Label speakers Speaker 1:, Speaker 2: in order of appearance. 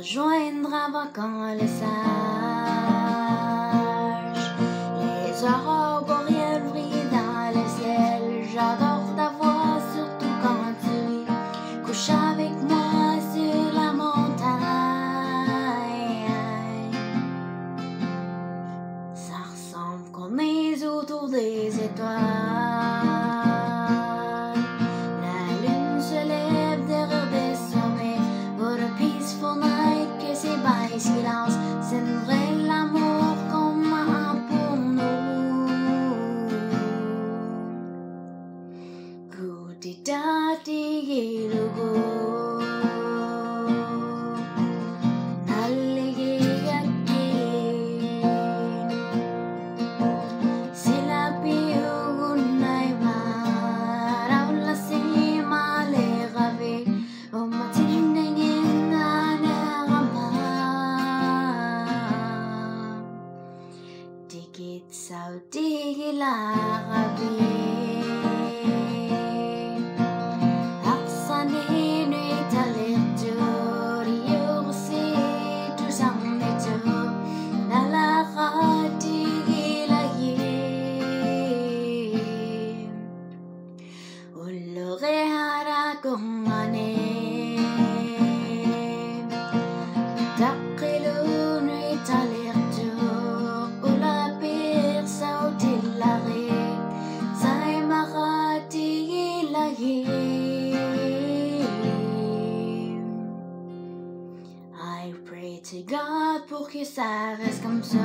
Speaker 1: rejoindra quand le sage. Les aurores boréales brillent dans le ciel. J'adore ta voix, surtout quand tu couches avec moi sur la montagne. Ça ressemble qu'on est autour des étoiles. La lune se lève derrière des sommets. What a peaceful night, que c'est by silence. C'est vrai l'amour qu'on a pour nous. Kutitatigilugu naligigaki sila piugunay marawla si maleravi o matiningin na narama dikit sa digilarabi. I pray to God pour que ça reste comme ça.